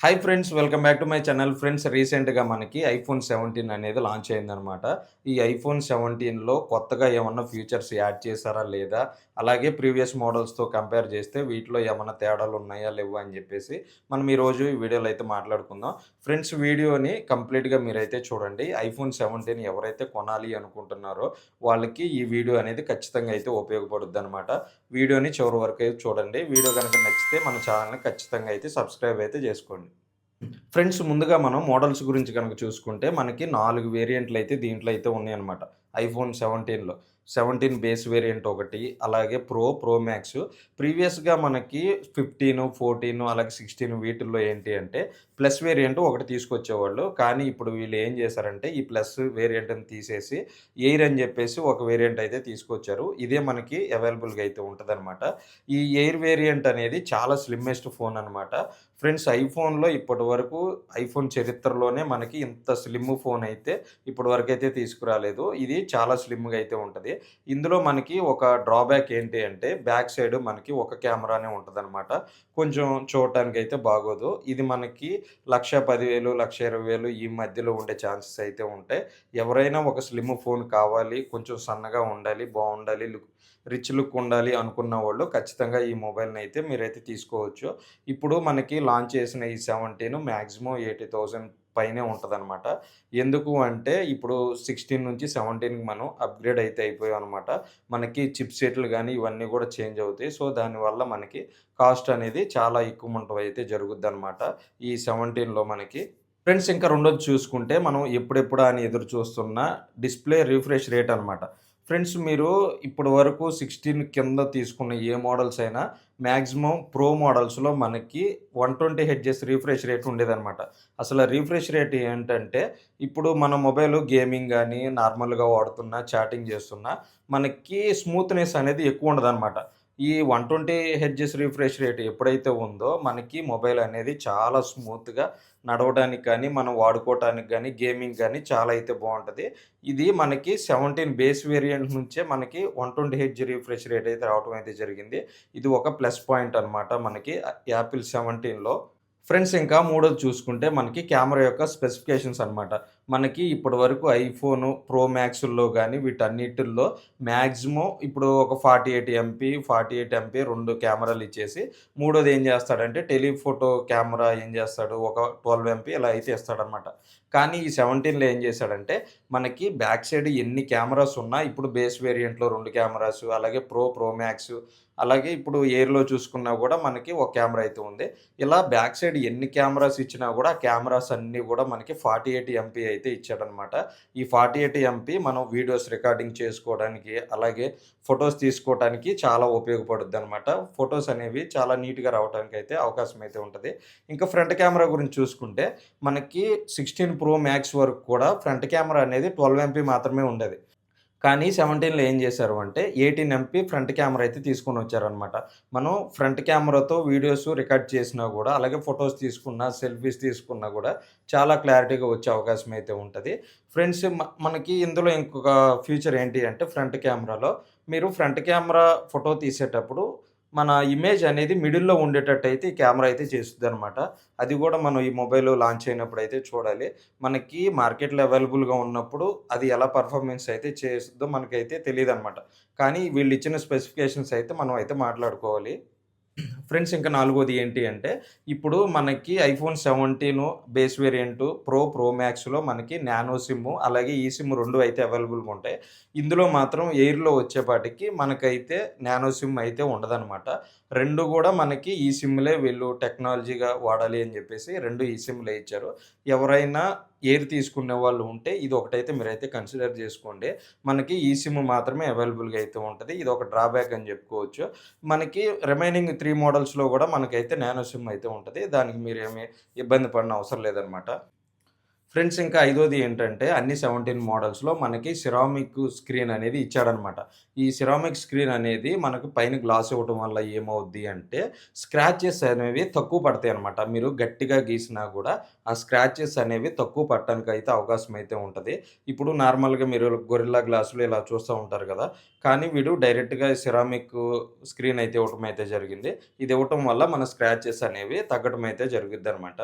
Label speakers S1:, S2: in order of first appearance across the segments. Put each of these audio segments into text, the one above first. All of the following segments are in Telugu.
S1: Hi friends, welcome back to my channel. Friends, రీసెంట్‌గా మనకి ఐఫోన్ 17 అనేది లాంచ్ అయిందనమాట. ఈ ఐఫోన్ 17లో కొత్తగా ఏమన్నా ఫీచర్స్ యాడ్ చేశారా లేదా? అలాగే ప్రీవియస్ మోడల్స్‌తో కంపేర్ చేస్తే వీటిలో ఏమన్నా తేడాలున్నాయా? లేవా? అని చెప్పేసి మనం ఈరోజు ఈ వీడియోలో అయితే మాట్లాడుకుందాం. ఫ్రెండ్స్, వీడియోని కంప్లీట్‌గా మీరైతే చూడండి. ఐఫోన్ 17 ఎవరైతే కొనాలి అనుకుంటున్నారో వాళ్ళకి ఈ వీడియో అనేది ఖచ్చితంగా అయితే ఉపయోగపడుద్దనమాట. వీడియోని చివరి వరకు అయితే చూడండి. వీడియో గనుక నచ్చితే మన ఛానెల్‌ని ఖచ్చితంగా అయితే సబ్స్క్రైబ్ అయితే చేసుకోండి. ఫ్రెండ్స్, ముందుగా మనం మోడల్స్ గురించి గనక చూసుకుంటే మనకి 4 వేరియంట్‌లయితే దీంట్లో అయితే ఉన్నాయన్నమాట. ఐఫోన్ 17లో. 17 బేస్ వేరియంట్ ఒకటి, అలాగే ప్రో మ్యాక్స్. ప్రీవియస్‌గా మనకి 15, 14 అలాగే 16 వీటిల్లో ఏంటి అంటే ప్లస్ వేరియంట్ ఒకటి తీసుకొచ్చేవాళ్ళు. కానీ ఇప్పుడు వీళ్ళు ఏం చేశారంటే ఈ ప్లస్ వేరియంట్‌ని తీసేసి ఎయిర్ అని చెప్పేసి ఒక వేరియంట్ అయితే తీసుకొచ్చారు. ఇదే మనకి అవైలబుల్‌గా అయితే ఉంటదనమాట. ఈ ఎయిర్ వేరియంట్ అనేది చాలా స్లిమ్మెస్ట్ ఫోన్ అనమాట. ఫ్రెండ్స్, ఐఫోన్‌లో ఇప్పటివరకు ఐఫోన్ చరిత్రలోనే మనకి ఇంత స్లిమ్ ఫోన్ అయితే ఇప్పటివరకైతే తీసుకురాలేదు. ఇది చాలా స్లిమ్‌గా అయితే ఉంటది. ఇందులో మనకి ఒక డ్రాబ్యాక్ ఏంటి అంటే బ్యాక్ సైడ్ మనకి ఒక కెమెరానే ఉంటదనమాట. కొంచెం చూడటానికైతే బాగోదు. ఇది మనకి 1,10,000, 1,20,000 ఈ మధ్యలో ఉండే ఛాన్సెస్ అయితే ఉంటాయి. ఎవరైనా ఒక స్లిమ్ ఫోన్ కావాలి, కొంచెం సన్నగా ఉండాలి, బావుండాలి, రిచ్ లుక్ ఉండాలి అనుకున్న వాళ్ళు ఖచ్చితంగా ఈ మొబైల్‌నైతే మీరైతే తీసుకోవచ్చు. ఇప్పుడు మనకి లాంచ్ చేసిన ఈ 17 మాక్సిమం 80,000 పైనే ఉంటదనమాట. ఎందుకు అంటే ఇప్పుడు 16 నుంచి 17కి మనం అప్‌గ్రేడ్ అయితే అయిపోయామనమాట. మనకి చిప్‌సెట్లు గాని ఇవన్నీ గూడా చేంజ్ అవుతాయి. సో, దానివల్ల మనకి కాస్ట్ అనేది చాలా ఎక్కువ అయితే జరుగుద్దనమాట ఈ 17లో మనకి. ఫ్రెండ్స్, ఇంకా రెండోది చూసుకుంటే మనం ఎప్పుడెప్పుడా అని ఎదురు చూస్తున్న డిస్‌ప్లే రిఫ్రెష్ రేట్ అనమాట. ఫ్రెండ్స్, మీరు ఇప్పటి వరకు 16 కింద తీసుకున్న ఏ మోడల్స్ అయినా మాక్సిమం ప్రో మోడల్స్‌లో మనకి 120 హెర్ట్జ్ రిఫ్రెష్ రేట్ ఉండేదనమాట. అసల రిఫ్రెష్ రేట్ ఏంటంటే ఇప్పుడు మన మొబైల్ గేమింగ్ గాని, నార్మల్‌గా వాడుతున్నా, చాటింగ్ చేస్తున్నా మనకి స్మూత్‌నెస్ అనేది ఎక్కువ ఉండదనమాట. ఈ 120 హెర్ట్జ్ రిఫ్రెష్ రేట్ ఎప్పుడైతే ఉందో మనకి మొబైల్ అనేది చాలా స్మూత్‌గా నడవడానికి గానీ, మనం వాడుకోవటానికి గానీ, గేమింగ్ గానీ చాలా అయితే బావుంటది. ఇది మనకి 17 బేస్ వేరియంట్ నుంచే మనకి 120 హెర్ట్జ్ రిఫ్రెష్ రేట్ అయితే రావటం అయితే జరిగింది. ఇది ఒక ప్లస్ పాయింట్ అనమాట మనకి యాపిల్ 17లో. ఫ్రెండ్స్, ఇంకా మూడోది చూసుకుంటే మనకి కెమెరా యొక్క స్పెసిఫికేషన్స్ అనమాట. మనకి ఇప్పటివరకు ఐఫోను ప్రో మ్యాక్స్‌ల్లో గాని వీటన్నిటిల్లో మాక్సిమం ఇప్పుడు ఒక 48 ఎంపీ, 48 ఎంపీ 2 కెమెరాలు ఇచ్చేసి మూడోది ఏం చేస్తాడంటే టెలిఫోటో కెమెరా ఏం చేస్తాడు ఒక 12 ఎంపీ ఇలా అయితే ఇస్తాడనమాట. కానీ ఈ 17లో ఏం చేశాడంటే మనకి బ్యాక్ సైడ్ ఎన్ని కెమెరాస్ ఉన్నా ఇప్పుడు బేస్ వేరియంట్‌లో 2 కెమెరాసు అలాగే ప్రో మ్యాక్స్ అలాగే ఇప్పుడు ఎయిర్‌లో చూసుకున్నా గూడా మనకి ఒక కెమెరా అయితే ఉంది. ఇలా బ్యాక్ సైడ్ ఎన్ని కెమెరాస్ ఇచ్చినా గూడా, ఆ కెమెరాస్ అన్నీ గూడా మనకి 48 ఎంపీ అయితే ఇచ్చాడనమాట. ఈ 48 ఎంపీ మనం వీడియోస్ రికార్డింగ్ చేసుకోవడానికి, అలాగే ఫోటోస్ తీసుకోవటానికి చాలా ఉపయోగపడుద్దనమాట. ఫోటోస్ అనేవి చాలా నీట్‌గా రావటానికైతే అవకాశం అయితే ఉంటది. ఇంకా ఫ్రంట్ కెమెరా గురించి చూసుకుంటే, మనకి 16 ప్రో మ్యాక్స్ వరకు కూడా ఫ్రంట్ కెమెరా అనేది 12 ఎంపీ మాత్రమే ఉండేది. కానీ 17లో ఏం జేశారు అంటే 18 ఎంపీ ఫ్రంట్ కెమెరా అయితే తీసుకొనొచ్చారనమాట. మనం ఫ్రంట్ కెమెరాతో వీడియోస్ రికార్డ్ చేసినా గూడా, అలాగే ఫోటోస్ తీసుకున్నా, సెల్ఫీస్ తీసుకున్నా గూడా చాలా క్లారిటీగా వచ్చే అవకాశం అయితే ఉంటది. ఫ్రెండ్స్, మనకి ఇందులో ఇంకొక ఫీచర్ ఏంటి అంటే ఫ్రంట్ కెమెరాలో మీరు ఫ్రంట్ కెమెరా ఫోటో తీసేటప్పుడు మన ఇమేజ్ అనేది మిడిల్‌లో ఉండేటట్టయితే ఈ కెమెరా అయితే చేస్తుద్దనమాట. అది గూడా మనం ఈ మొబైల్ లాంచ్ అయినప్పుడైతే చూడాలి. మనకి మార్కెట్‌లో అవైలబుల్‌గా ఉన్నప్పుడు అది ఎలా పెర్ఫార్మన్స్ అయితే చేసిద్దో మనకైతే తెలీదనమాట. కానీ వీళ్ళిచ్చిన స్పెసిఫికేషన్స్ అయితే మనం అయితే మాట్లాడుకోవాలి. ఫ్రెండ్స్, ఇంకా నాలుగోది ఏంటి అంటే, ఇప్పుడు మనకి ఐఫోన్ 17 బేస్ వేరియంట్ ప్రో మ్యాక్స్‌లో మనకి నానో సిమ్ అలాగే ఈ సిమ్ 2 అయితే అవైలబుల్‌గా ఉంటాయి. ఇందులో మాత్రం ఎయిర్‌లో వచ్చేపాటికి మనకైతే నానో సిమ్ అయితే ఉండదనమాట. 2 గూడా మనకి ఈ సిమ్‌లే వీళ్ళు టెక్నాలజీగా వాడాలి అని జెప్పేసి 2 ఈ సిమ్‌లే ఇచ్చారు. ఎవరైనా ఎయిర్ తీసుకునే వాళ్ళు ఉంటే ఇదొకటైతే మీరైతే కన్సిడర్ జేసుకోండి. మనకి ఈ సిమ్ మాత్రమే అవైలబుల్‌గా అయితే ఉంటది. ఇదొక డ్రాబ్యాక్ అని జెప్పుకోవచ్చు. మనకి రిమైనింగ్ 3 మోడల్స్‌లో గూడా మనకైతే నానో సిమ్ అయితే ఉంటది. దానికి మీరేమి ఇబ్బంది పడనవసరం అవసరం లేదనమాట. ఫ్రెండ్స్, ఇంకా ఐదోది ఏంటంటే అన్ని 17 మోడల్స్‌లో మనకి సిరామిక్ స్క్రీన్ అనేది ఇచ్చాడనమాట. ఈ సిరామిక్ స్క్రీన్ అనేది మనకు పైన గ్లాస్ ఇవ్వటం వల్ల ఏమవుద్ది అంటే స్క్రాచెస్ అనేవి తక్కువ పడతాయనమాట. మీరు గట్టిగా గీసినా గూడా ఆ స్క్రాచెస్ అనేవి తక్కువ పడటానికైతే అవకాశం అయితే ఉంటది. ఇప్పుడు నార్మల్‌గా మీరు గొరిల్లా గ్లాసులు ఇలా చూస్తా ఉంటారు గదా! కానీ వీడు డైరెక్ట్‌గా సిరామిక్ స్క్రీన్ అయితే ఇవ్వటం అయితే జరిగింది. ఇది ఇవ్వటం వల్ల మన స్క్రాచెస్ అనేవి తగ్గటం అయితే జరుగుద్దనమాట.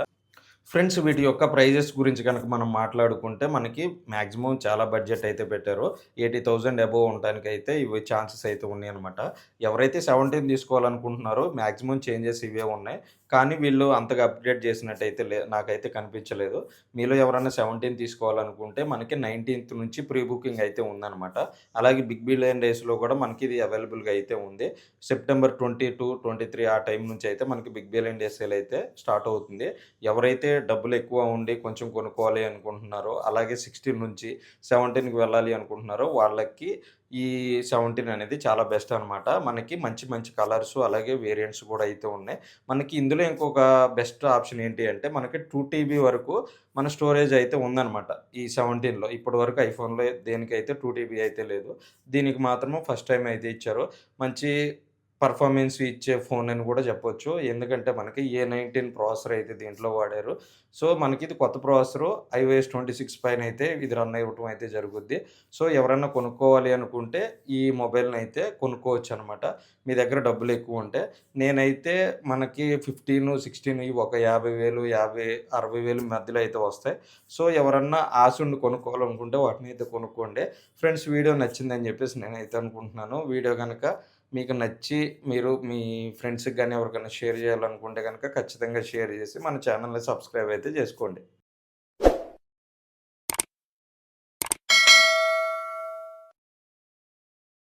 S1: ఫ్రెండ్స్ వీటి యొక్క ప్రైజెస్ గురించి గనక మనం మాట్లాడుకుంటే మనకి మాక్సిమం చాలా బడ్జెట్ అయితే పెట్టారు. 80,000 అబోవ్ ఉండటానికైతే ఇవి ఛాన్సెస్ అయితే ఉన్నాయన్నమాట. ఎవరైతే 17 తీసుకోవాలనుకుంటున్నారో మాక్సిమం చేంజెస్ ఇవే ఉన్నాయి. కానీ వీళ్ళు అంతగా అప్‌గ్రేడ్ చేసినట్టయితే నాకైతే కనిపించలేదు. మీలో ఎవరైనా 17 తీసుకోవాలనుకుంటే మనకి 19థ్ నుంచి ప్రీ బుకింగ్ అయితే ఉందన్నమాట. అలాగే బిగ్ బిలియన్ డేస్‌లో కూడా మనకి ఇది అవైలబుల్‌గా అయితే ఉంది. సెప్టెంబర్ 22, 23 ఆ టైం నుంచి అయితే మనకి బిగ్ బిలియన్ డేస్ సేల్ అయితే స్టార్ట్ అవుతుంది. ఎవరైతే డబ్బులెక్కువ ఉండి కొంచెం కొనుక్కోవాలి అనుకుంటున్నారో, అలాగే 16 నుంచి 17కి వెళ్ళాలి అనుకుంటున్నారో వాళ్ళకి ఈ 17 అనేది చాలా బెస్ట్ అనమాట. మనకి మంచి మంచి కలర్సు అలాగే వేరియంట్స్ కూడా అయితే ఉన్నాయి. మనకి ఇందులో ఇంకొక బెస్ట్ ఆప్షన్ ఏంటి అంటే మనకి 2 టీబీ వరకు మన స్టోరేజ్ అయితే ఉందనమాట. ఈ 17లో ఇప్పటి వరకు ఐఫోన్‌లో దేనికైతే 2 టీబీ అయితే లేదు. దీనికి మాత్రం ఫస్ట్ టైమ్ అయితే ఇచ్చారు. మంచి పర్ఫార్మెన్స్ ఇచ్చే ఫోన్ అని కూడా చెప్పొచ్చు. ఎందుకంటే మనకి ఏ19 ప్రాసెసర్ అయితే దీంట్లో వాడారు. సో, మనకిది కొత్త ప్రాసెసరు ఐఓఎస్ 26 పైనైతే ఇది రన్ అవ్వటం అయితే జరుగుద్ది. సో, ఎవరైనా కొనుక్కోవాలి అనుకుంటే ఈ మొబైల్‌నైతే కొనుక్కోవచ్చనమాట. మీ దగ్గర డబ్బులెక్కువుంటే. నేనైతే మనకి 15, 16 ఇవి ఒక 50,000, 50, 60,000 మధ్యలో అయితే వస్తాయి. సో, ఎవరన్నా ఆశుండి కొనుక్కోవాలనుకుంటే వాటినైతే కొనుక్కోండి. ఫ్రెండ్స్ వీడియో నచ్చిందని జెప్పేసి నేనైతే అనుకుంటున్నాను. వీడియో గనక మీకు నచ్చి మీరు మీ ఫ్రెండ్స్‌కి గాని ఎవరికైనా షేర్ చేయాలనుకుంటే గనక ఖచ్చితంగా షేర్ చేసి మన ఛానెల్‌ని సబ్స్క్రైబ్ అయితే చేసుకోండి.